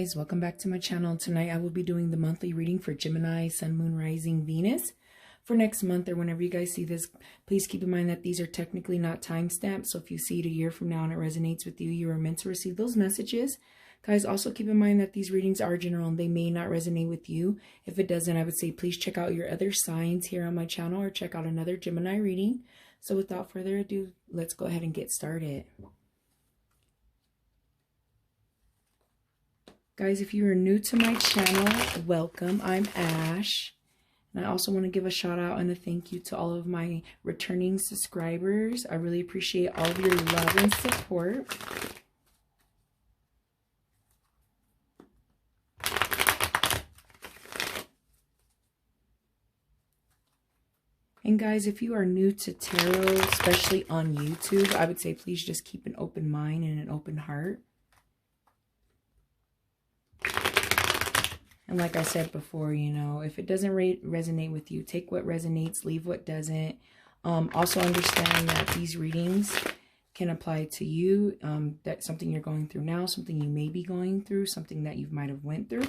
guys, welcome back to my channel. Tonight I will be doing the monthly reading for Gemini, Sun, Moon, Rising, Venus for next month, or whenever you guys see this. Please keep in mind that these are technically not timestamped, so if you see it a year from now and it resonates with you, you are meant to receive those messages. Guys, also keep in mind that these readings are general and they may not resonate with you. If it doesn't, I would say please check out your other signs here on my channel or check out another Gemini reading. So without further ado, let's go ahead and get started. Guys, if you are new to my channel, welcome. I'm Ash. And I also want to give a shout out and a thank you to all of my returning subscribers. I really appreciate all of your love and support. And guys, if you are new to tarot, especially on YouTube, I would say please just keep an open mind and an open heart. And like I said before, you know, if it doesn't resonate with you, take what resonates, leave what doesn't. Also understand that these readings can apply to you. That's something you're going through now, something you may be going through, something that you might have went through.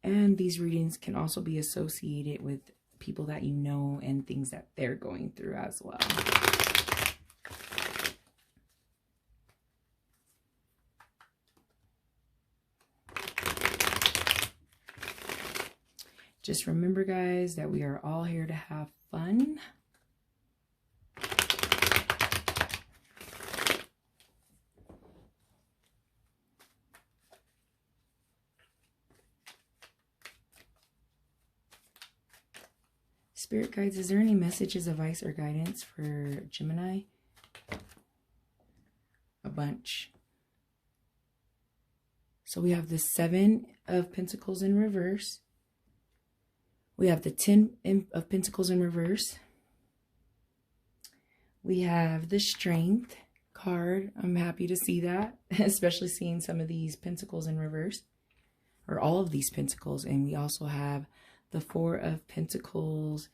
And these readings can also be associated with people that you know and things that they're going through as well. Just remember, guys, that we are all here to have fun. Spirit guides, is there any messages, advice, or guidance for Gemini? A bunch. So we have the 7 of Pentacles in reverse. We have the 10 of Pentacles in reverse. We have the Strength card. I'm happy to see that, especially seeing some of these Pentacles in reverse, or all of these Pentacles. And we also have the 4 of Pentacles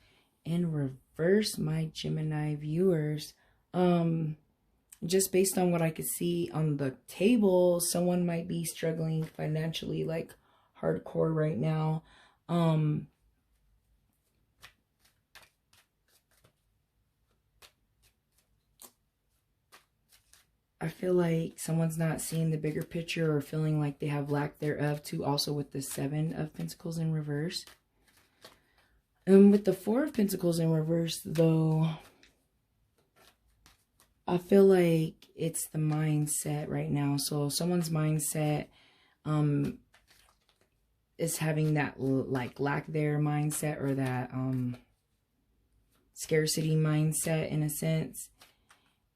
in reverse, my Gemini viewers. Just based on what I could see on the table, someone might be struggling financially, like hardcore right now. I feel like someone's not seeing the bigger picture or feeling like they have lack thereof too, also with the 7 of Pentacles in reverse. And with the 4 of Pentacles in reverse, though, I feel like it's the mindset right now. So someone's mindset is having that like lack there mindset, or that scarcity mindset in a sense.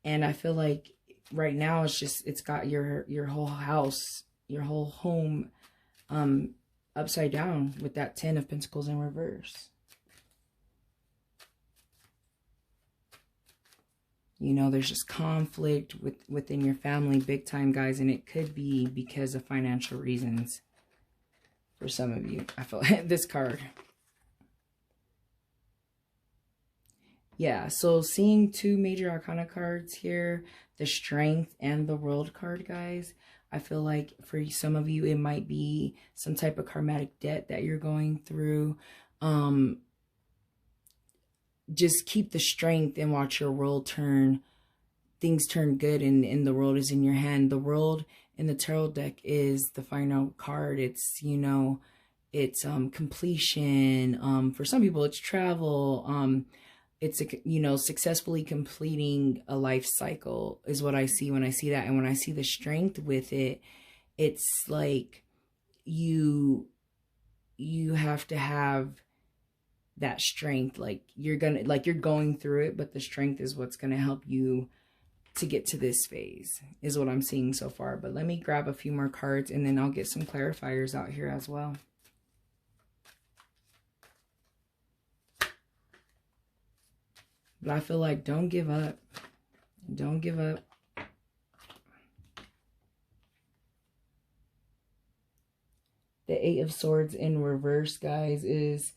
And I feel like right now it's got your whole house, your whole home upside down with that 10 of Pentacles in reverse. You know, there's just conflict within your family big time, guys, and it could be because of financial reasons for some of you. I feel like this card. Yeah, so seeing 2 major arcana cards here, the Strength and the World card, guys. I feel like for some of you, it might be some type of karmatic debt that you're going through. Just keep the strength and watch your world turn. Things turn good, and the world is in your hand. The World in the tarot deck is the final card. It's, you know, it's completion. For some people, it's travel. It's, you know, successfully completing a life cycle is what I see when I see that. And when I see the Strength with it, it's like you have to have that strength. Like you're going through it, but the strength is what's going to help you to get to this phase, is what I'm seeing so far. But let me grab a few more cards and then I'll get some clarifiers out here as well. But I feel like don't give up. Don't give up. The 8 of Swords in reverse, guys, is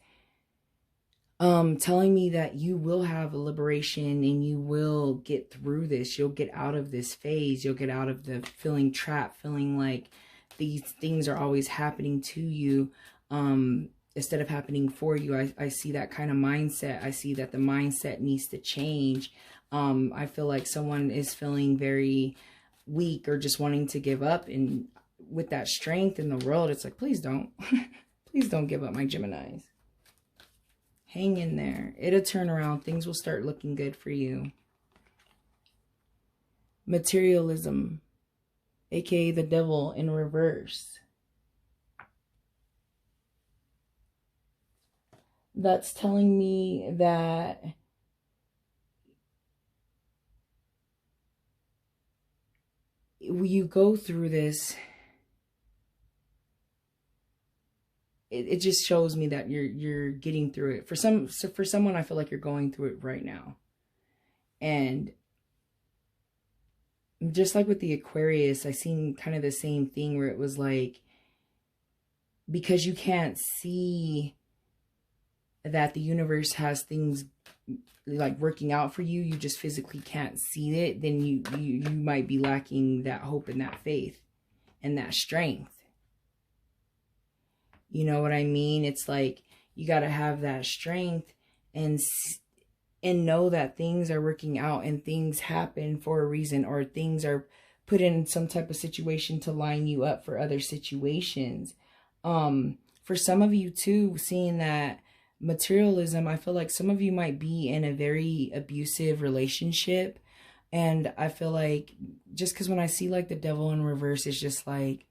telling me that you will have a liberation and you will get through this. You'll get out of this phase. You'll get out of the feeling trapped, feeling like these things are always happening to you, instead of happening for you. I see that kind of mindset. I see that the mindset needs to change. I feel like someone is feeling very weak or just wanting to give up. And with that strength in the world, it's like, please don't. Please don't give up, my Geminis. Hang in there. It'll turn around. Things will start looking good for you. Materialism, aka the devil in reverse. That's telling me that you go through this. It just shows me that you're getting through it. For someone, I feel like you're going through it right now. And just like with the Aquarius, I seen kind of the same thing where it was like, because you can't see that the universe has things like working out for you, you just physically can't see it, then you might be lacking that hope and that faith and that strength. You know what I mean? It's like you got to have that strength and know that things are working out and things happen for a reason, or things are put in some type of situation to line you up for other situations. For some of you too, seeing that materialism, I feel like some of you might be in a very abusive relationship. And I feel like, just because when I see like the devil in reverse, it's just like,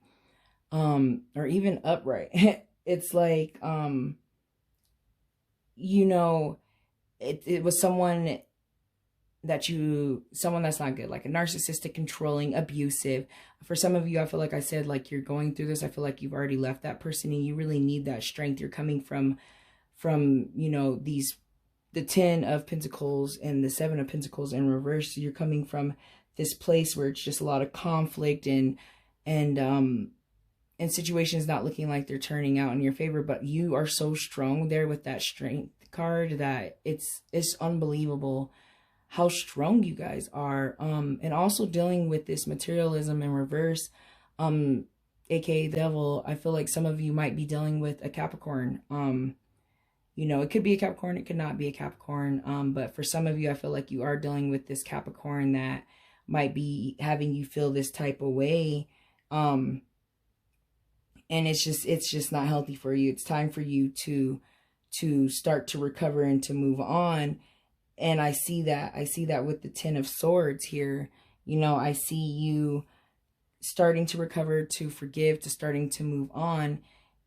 or even upright, it's like, you know, it was someone that's not good, like a narcissistic, controlling, abusive. For some of you, I feel like I said, like, you're going through this. I feel like you've already left that person and you really need that strength. You're coming from, you know, the 10 of Pentacles and the 7 of Pentacles in reverse. So you're coming from this place where it's just a lot of conflict and situations not looking like they're turning out in your favor, but you are so strong there with that strength card that it's unbelievable how strong you guys are. And also dealing with this materialism in reverse, aka devil, I feel like some of you might be dealing with a Capricorn. You know, it could be a Capricorn, it could not be a Capricorn. But for some of you, I feel like you are dealing with this Capricorn that might be having you feel this type of way. And it's just not healthy for you. It's time for you to start to recover and to move on. And I see that with the 10 of Swords here. You know, I see you starting to recover, to forgive, to starting to move on.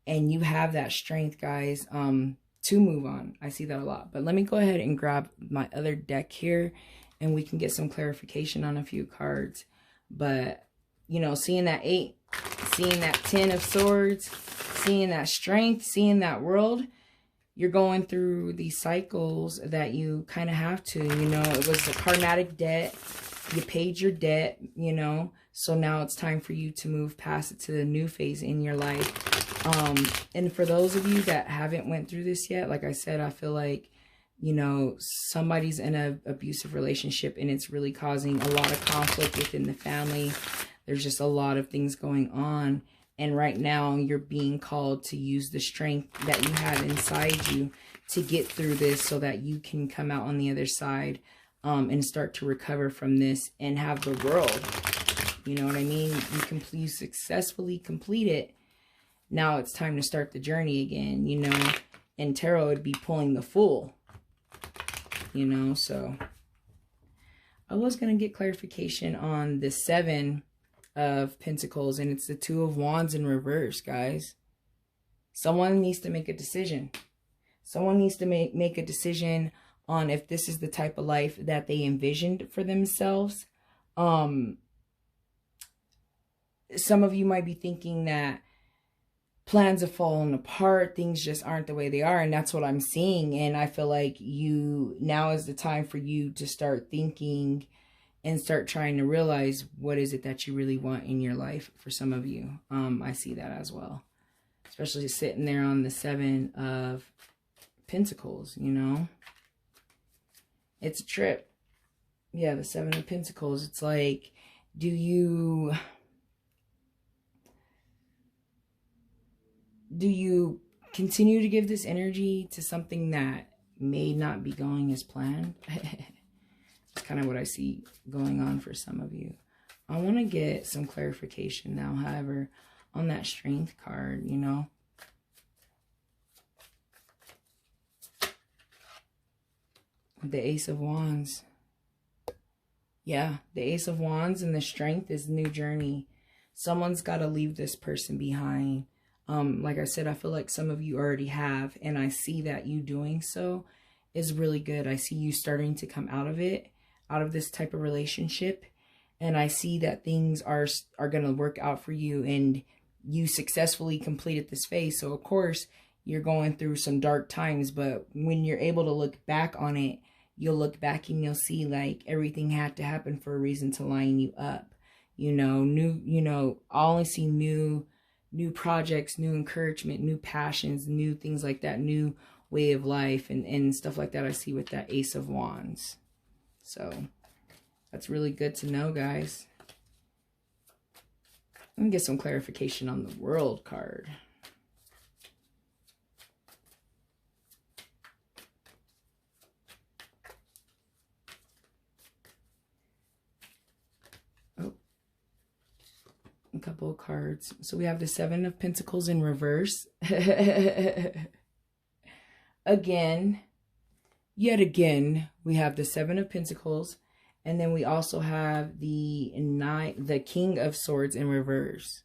And you have that strength, guys, to move on. I see that a lot. But let me go ahead and grab my other deck here and we can get some clarification on a few cards. But, you know, seeing that 8, seeing that 10 of Swords, seeing that strength, seeing that world, you're going through these cycles that you kind of have to, you know. It was a karmatic debt. You paid your debt, you know. So now it's time for you to move past it to the new phase in your life. And for those of you that haven't went through this yet, like I said, I feel like, you know, somebody's in an abusive relationship and it's really causing a lot of conflict within the family. There's just a lot of things going on. And right now you're being called to use the strength that you have inside you to get through this so that you can come out on the other side, and start to recover from this and have the world. You know what I mean? You successfully complete it. Now it's time to start the journey again, you know. In tarot, it'd be pulling the Fool, you know. So I was going to get clarification on the 7 of Pentacles, and it's the 2 of Wands in reverse, guys. Someone needs to make a decision. Someone needs to make a decision on if this is the type of life that they envisioned for themselves. Some of you might be thinking that plans have fallen apart, things just aren't the way they are, and that's what I'm seeing. And I feel like now is the time for you to start thinking and start trying to realize what is it that you really want in your life. For some of you, I see that as well, especially sitting there on the 7 of Pentacles, you know. It's a trip. Yeah, the Seven of Pentacles. It's like, do you continue to give this energy to something that may not be going as planned? That's kind of what I see going on for some of you. I want to get some clarification now, however, on that Strength card, you know. The Ace of Wands. Yeah, the Ace of Wands and the Strength is new journey. Someone's got to leave this person behind. Like I said, I feel like some of you already have, and I see that you doing so is really good. I see you starting to come out of it, out of this type of relationship, and I see that things are going to work out for you, and you successfully completed this phase. So of course you're going through some dark times, but when you're able to look back on it, you'll look back and you'll see like everything had to happen for a reason to line you up. You know, I only see new projects, new encouragement, new passions, new things like that, new way of life and stuff like that I see with that Ace of Wands. So that's really good to know, guys. Let me get some clarification on the World card. A couple of cards. So we have the Seven of Pentacles in reverse. Again, yet again, we have the Seven of Pentacles, and then we also have the King of Swords in reverse.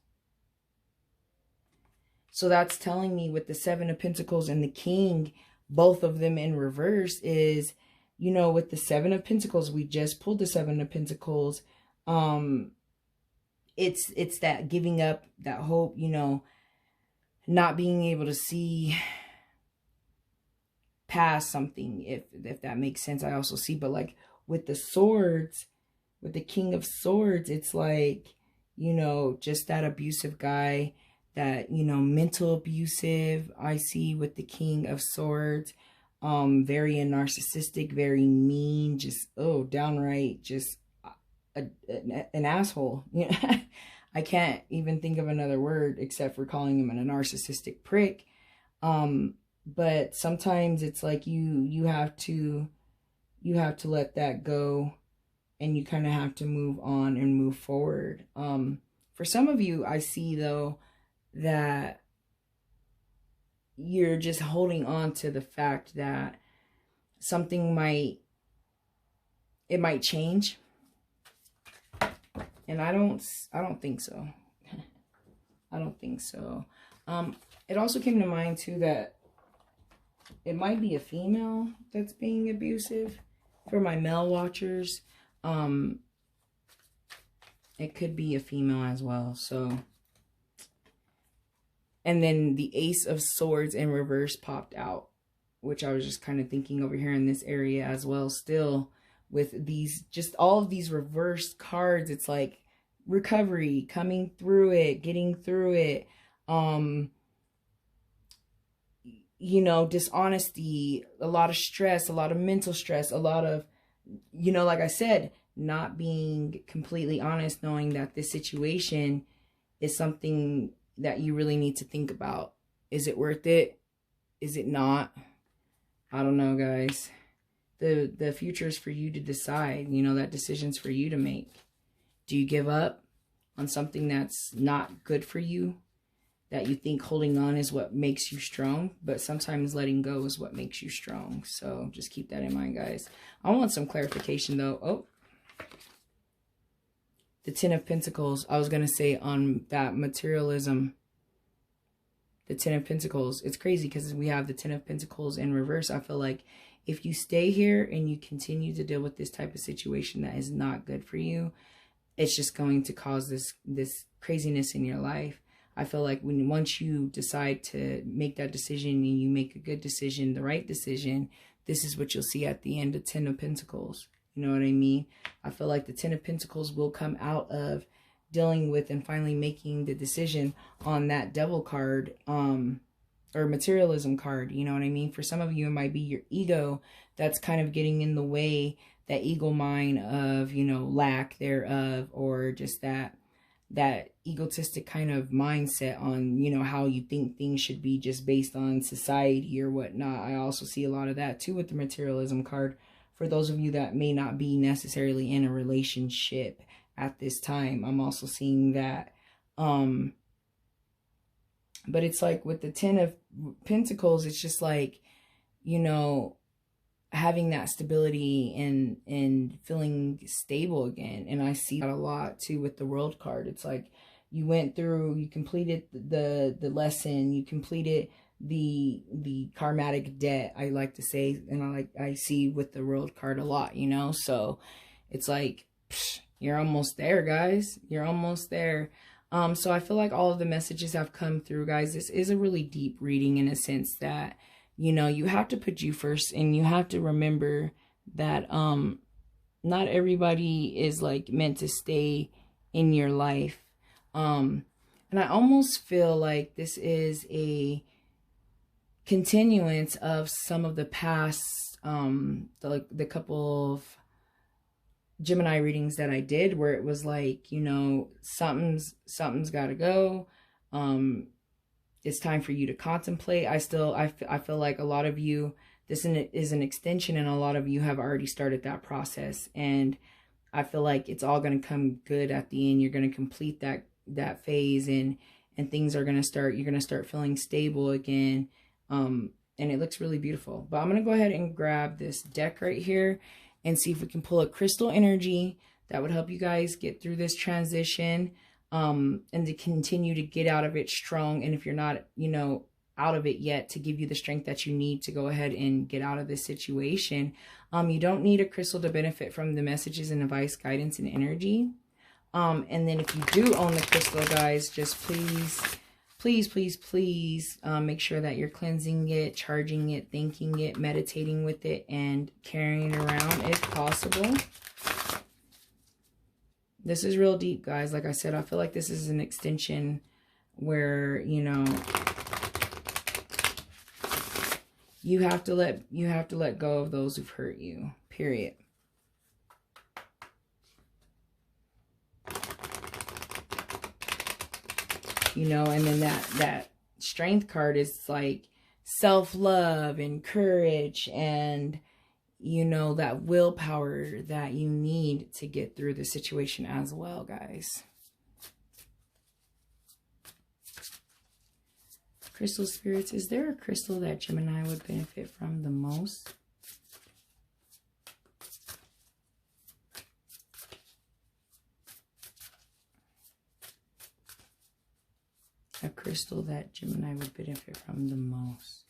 So that's telling me with the Seven of Pentacles and the King, both of them in reverse, is, you know, with the Seven of Pentacles, we just pulled the Seven of Pentacles. It's that giving up, that hope, you know, not being able to see past something, if that makes sense. I also see, but like with the swords, with the King of Swords, it's like, you know, just that abusive guy, that, you know, mental abusive. I see with the King of Swords, very narcissistic, very mean, just, oh, downright just an asshole. You know, I can't even think of another word except for calling him a narcissistic prick. But sometimes it's like you have to let that go, and you kind of have to move on and move forward. For some of you, I see though that you're just holding on to the fact that something might change. And I don't think so. I don't think so. It also came to mind too that it might be a female that's being abusive. For my male watchers, it could be a female as well. So, and then the Ace of Swords in reverse popped out, which I was just kind of thinking over here in this area as well. Still, with these, just all of these reversed cards, it's like recovery, coming through it, getting through it, you know, dishonesty, a lot of stress, a lot of mental stress, a lot of, you know, like I said, not being completely honest, knowing that this situation is something that you really need to think about. Is it worth it? Is it not? I don't know, guys. The future is for you to decide. You know, that decision's for you to make. Do you give up on something that's not good for you, that you think holding on is what makes you strong? But sometimes letting go is what makes you strong. So just keep that in mind, guys. I want some clarification, though. Oh, the Ten of Pentacles. I was going to say on that materialism, the Ten of Pentacles. It's crazy because we have the Ten of Pentacles in reverse. I feel like if you stay here and you continue to deal with this type of situation that is not good for you, it's just going to cause this craziness in your life. I feel like once you decide to make that decision and you make a good decision, the right decision, this is what you'll see at the end of Ten of Pentacles. You know what I mean? I feel like the Ten of Pentacles will come out of dealing with and finally making the decision on that Devil card. or materialism card. You know what I mean? For some of you, it might be your ego that's kind of getting in the way, that ego mind of, you know, lack thereof, or just that egotistic kind of mindset on, you know, how you think things should be just based on society or whatnot. I also see a lot of that too with the materialism card. For those of you that may not be necessarily in a relationship at this time, I'm also seeing that. But it's like with the 10 of Pentacles, it's just like, you know, having that stability and feeling stable again. And I see that a lot too with the World card. It's like you went through, you completed the lesson, you completed the karmatic debt, I like to say, and I see with the World card a lot, you know. So it's like, psh, you're almost there, guys. You're almost there. So I feel like all of the messages have come through, guys. This is a really deep reading in a sense that, you know, you have to put you first, and you have to remember that not everybody is like meant to stay in your life. And I almost feel like this is a continuance of some of the past, the couple of Gemini readings that I did, where it was like, you know, something's got to go. It's time for you to contemplate. I feel like a lot of you, this is an extension, and a lot of you have already started that process. And I feel like it's all going to come good at the end. You're going to complete that phase, and things are going to start, you're going to start feeling stable again. And it looks really beautiful. But I'm going to go ahead and grab this deck right here and see if we can pull a crystal energy that would help you guys get through this transition, and to continue to get out of it strong. And if you're not, you know, out of it yet, to give you the strength that you need to go ahead and get out of this situation. You don't need a crystal to benefit from the messages and advice, guidance, and energy. And then if you do own the crystal, guys, just please make sure that you're cleansing it, charging it, thanking it, meditating with it, and carrying it around if possible. This is real deep, guys. Like I said, I feel like this is an extension where, you know, you have to let go of those who've hurt you, period. You know, and then that strength card is like self-love and courage, and, you know, that willpower that you need to get through the situation as well, guys. Crystal spirits, is there a crystal that Gemini would benefit from the most? A crystal that Gemini would benefit from the most.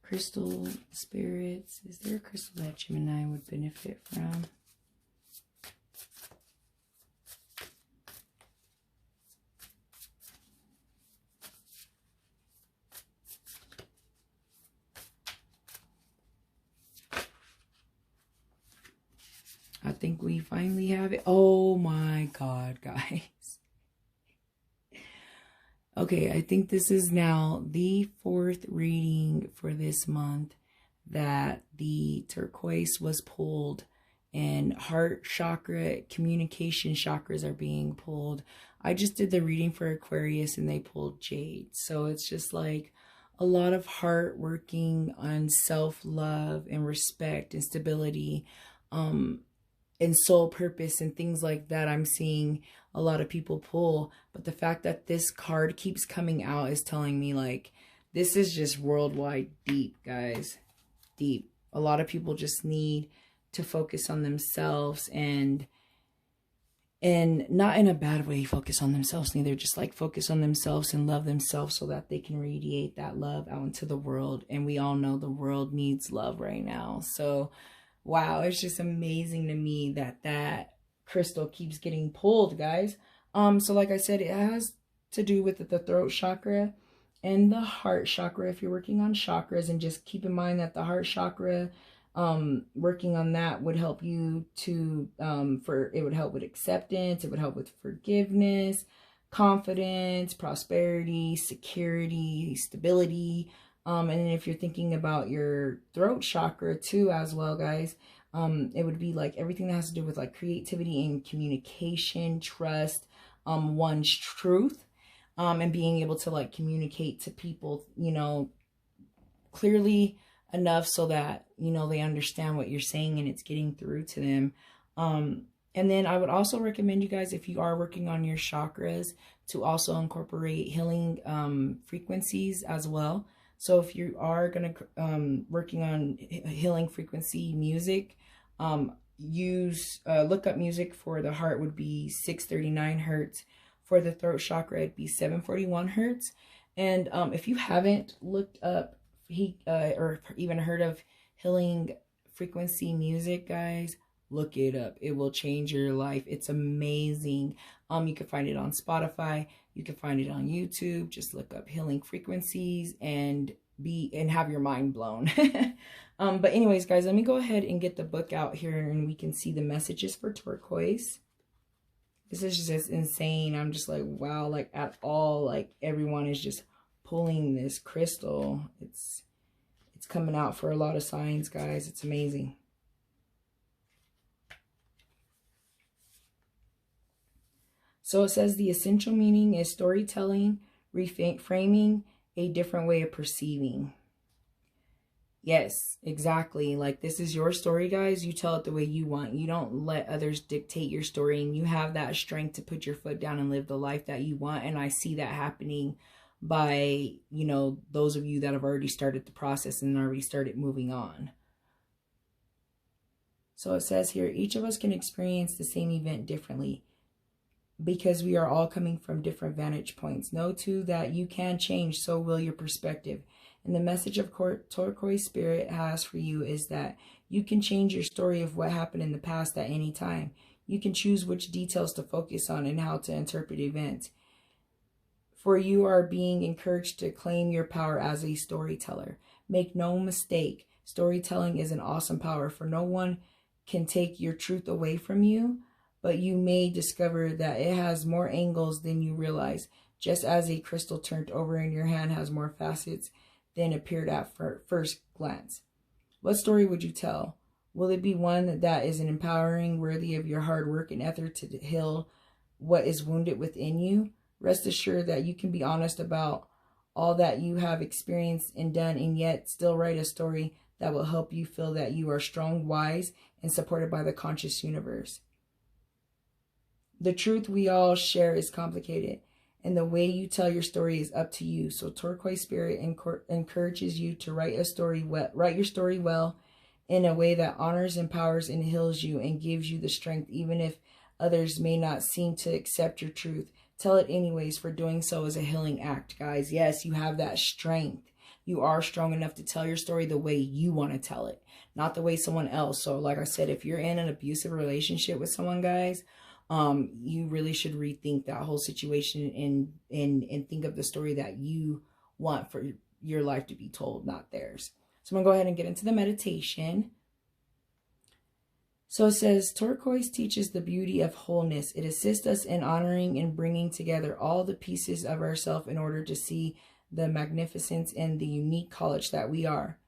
Crystal spirits, is there a crystal that Gemini would benefit from? I think we finally have it. Oh my God, guys. Okay, I think this is now the 4th reading for this month that the turquoise was pulled, and heart chakra, communication chakras are being pulled. I just did the reading for Aquarius and they pulled jade. So it's just like a lot of heart working on self-love and respect and stability, and soul purpose and things like that. I'm seeing a lot of people pull, but the fact that this card keeps coming out is telling me like this is just worldwide deep, guys. Deep. A lot of people just need to focus on themselves and and not in a bad way, focus on themselves neither, just like focus on themselves and love themselves so that they can radiate that love out into the world. And we all know the world needs love right now. So wow, it's just amazing to me that that crystal keeps getting pulled, guys. So like I said, it has to do with the throat chakra and the heart chakra if you're working on chakras. And just keep in mind that the heart chakra, working on that would help you to it would help with acceptance, it would help with forgiveness, confidence, prosperity, security, stability. And then if you're thinking about your throat chakra too as well, guys, it would be like everything that has to do with like creativity and communication, trust, one's truth, and being able to like communicate to people, you know, clearly enough so that, you know, they understand what you're saying and it's getting through to them. And then I would also recommend you guys, if you are working on your chakras, to also incorporate healing frequencies as well. So if you are going to working on healing frequency music, look up music for the heart would be 639 hertz. For the throat chakra, it'd be 741 hertz. And if you haven't looked up or even heard of healing frequency music, guys, look it up. It will change your life. It's amazing. You can find it on Spotify. You can find it on YouTube. Just look up healing frequencies and have your mind blown. But anyways, guys, let me go ahead and get the book out here and we can see the messages for turquoise. This is just insane. I'm just like, wow, like at all, like everyone is just pulling this crystal. It's coming out for a lot of signs, guys. It's amazing. So it says the essential meaning is storytelling, reframing, a different way of perceiving. Yes, exactly. Like this is your story, guys. You tell it the way you want. You don't let others dictate your story, and you have that strength to put your foot down and live the life that you want. And I see that happening by, you know, those of you that have already started the process and already started moving on. So it says here, each of us can experience the same event differently because we are all coming from different vantage points. Know too that you can change, so will your perspective. And the message of turquoise spirit has for you is that you can change your story of what happened in the past at any time. You can choose which details to focus on and how to interpret events. For you are being encouraged to claim your power as a storyteller. Make no mistake, storytelling is an awesome power, for no one can take your truth away from you, but you may discover that it has more angles than you realize, just as a crystal turned over in your hand has more facets than appeared at first glance. What story would you tell? Will it be one that is an empowering, worthy of your hard work and effort to heal what is wounded within you? Rest assured that you can be honest about all that you have experienced and done, and yet still write a story that will help you feel that you are strong, wise, and supported by the conscious universe. The truth we all share is complicated, and the way you tell your story is up to you. So turquoise spirit encourages you to write your story well in a way that honors, empowers, and heals you and gives you the strength, even if others may not seem to accept your truth. Tell it anyways, for doing so is a healing act, guys. Yes, you have that strength. You are strong enough to tell your story the way you want to tell it, not the way someone else. So like I said, if you're in an abusive relationship with someone, guys, you really should rethink that whole situation and think of the story that you want for your life to be told, not theirs. So I'm going to go ahead and get into the meditation. So it says, turquoise teaches the beauty of wholeness. It assists us in honoring and bringing together all the pieces of ourselves in order to see the magnificence and the unique college that we are.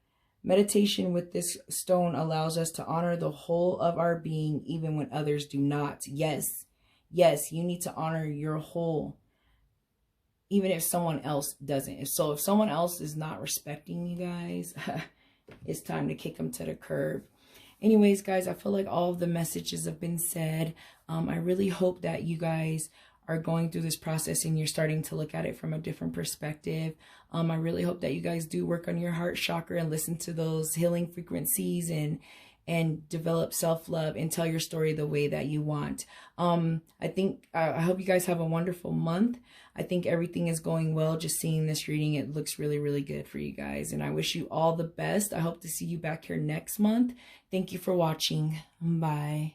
Meditation with this stone allows us to honor the whole of our being, even when others do not. Yes, you need to honor your whole, even if someone else doesn't. If someone else is not respecting you guys, it's time to kick them to the curb. Anyways, guys, I feel like all of the messages have been said. I really hope that you guys are going through this process and you're starting to look at it from a different perspective. I really hope that you guys do work on your heart chakra and listen to those healing frequencies and and develop self-love and tell your story the way that you want. I hope you guys have a wonderful month. I think everything is going well. Just seeing this reading, it looks really, really good for you guys. And I wish you all the best. I hope to see you back here next month. Thank you for watching. Bye.